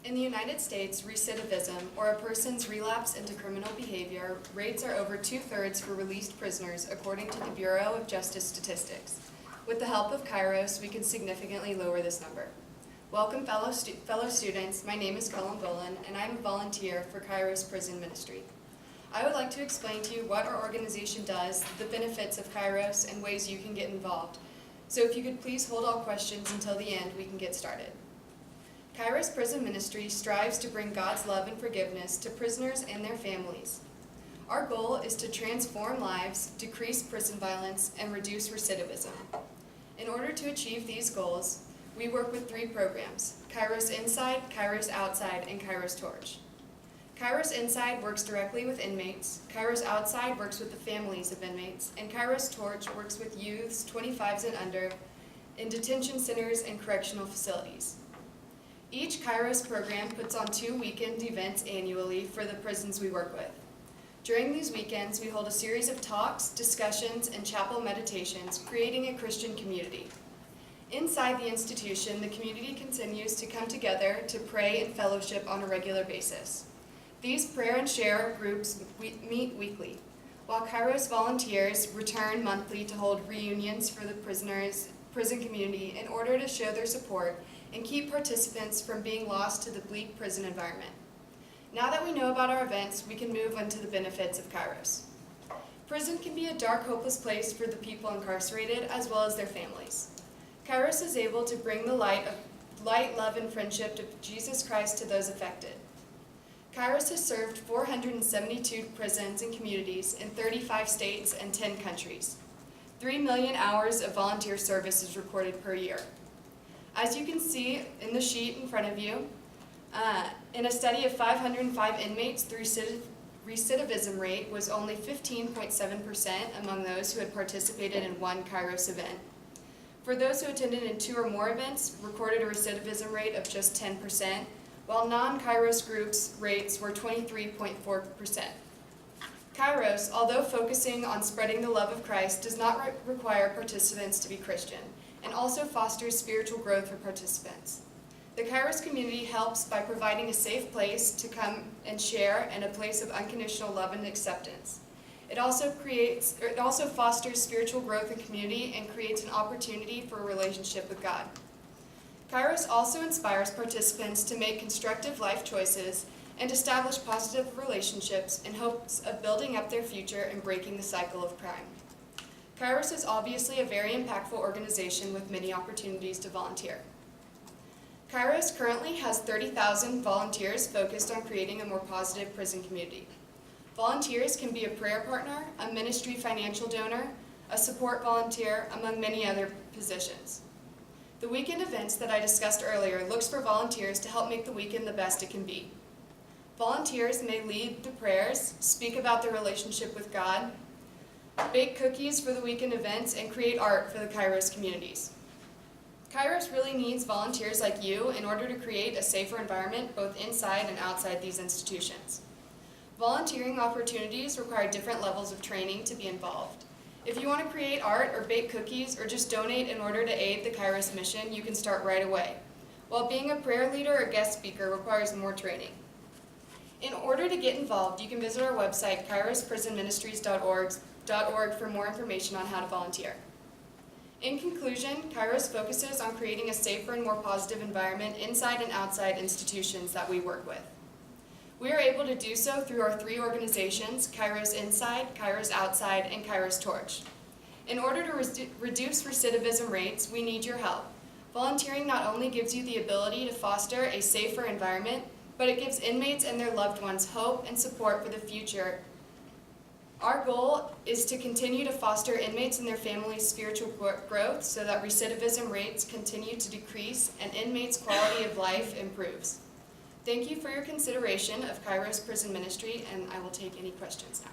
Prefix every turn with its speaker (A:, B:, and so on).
A: In the United States, recidivism, or a person's relapse into criminal behavior, rates are over 2/3 for released prisoners, according to the Bureau of Justice Statistics. With the help of Kairos, we can significantly lower this number. Welcome, fellow students. My name is Cullum, and I'm a volunteer for Kairos Prison Ministry. I would like to explain to you what our organization does, the benefits of Kairos, and ways you can get involved. So if you could please hold all questions until the end, we can get started. Kairos Prison Ministry strives to bring God's love and forgiveness to prisoners and their families. Our goal is to transform lives, decrease prison violence, and reduce recidivism. In order to achieve these goals, we work with 3 programs: Kairos Inside, Kairos Outside, and Kairos Torch. Kairos Inside works directly with inmates, Kairos Outside works with the families of inmates, and Kairos Torch works with youths 25s and under in detention centers and correctional facilities. Each Kairos program puts on 2 weekend events annually for the prisons we work with. During these weekends, we hold a series of talks, discussions, and chapel meditations, creating a Christian community. Inside the institution, the community continues to come together to pray and fellowship on a regular basis. These prayer and share groups meet weekly, while Kairos volunteers return monthly to hold reunions for the prison community in order to show their support and keep participants from being lost to the bleak prison environment. Now that we know about our events, we can move on to the benefits of Kairos. Prison can be a dark, hopeless place for the people incarcerated as well as their families. Kairos is able to bring the light, love, and friendship of Jesus Christ to those affected. Kairos has served 472 prisons and communities in 35 states and 10 countries. 3 million hours of volunteer service is recorded per year. As you can see in the sheet in front of you, in a study of 505 inmates, the recidivism rate was only 15.7% among those who had participated in 1 Kairos event. For those who attended in 2 or more events, recorded a recidivism rate of just 10%, while non-Kairos groups' rates were 23.4%. Kairos, although focusing on spreading the love of Christ, does not require participants to be Christian, and also fosters spiritual growth for participants. The Kairos community helps by providing a safe place to come and share and a place of unconditional love and acceptance. It also fosters spiritual growth in community and creates an opportunity for a relationship with God. Kairos also inspires participants to make constructive life choices and establish positive relationships in hopes of building up their future and breaking the cycle of crime. Kairos is obviously a very impactful organization with many opportunities to volunteer. Kairos currently has 30,000 volunteers focused on creating a more positive prison community. Volunteers can be a prayer partner, a ministry financial donor, a support volunteer, among many other positions. The weekend events that I discussed earlier looks for volunteers to help make the weekend the best it can be. Volunteers may lead the prayers, speak about their relationship with God, bake cookies for the weekend events, and create art for the Kairos communities. Kairos really needs volunteers like you in order to create a safer environment both inside and outside these institutions. Volunteering opportunities require different levels of training to be involved. If you want to create art or bake cookies or just donate in order to aid the Kairos mission, you can start right away, while being a prayer leader or guest speaker requires more training. In order to get involved, you can visit our website, kairosprisonministries.org for more information on how to volunteer. In conclusion, Kairos focuses on creating a safer and more positive environment inside and outside institutions that we work with. We are able to do so through our 3 organizations, Kairos Inside, Kairos Outside, and Kairos Torch. In order to reduce recidivism rates, we need your help. Volunteering not only gives you the ability to foster a safer environment, but it gives inmates and their loved ones hope and support for the future. Our goal is to continue to foster inmates and their families' spiritual growth so that recidivism rates continue to decrease and inmates' quality of life improves. Thank you for your consideration of Kairos Prison Ministry, and I will take any questions now.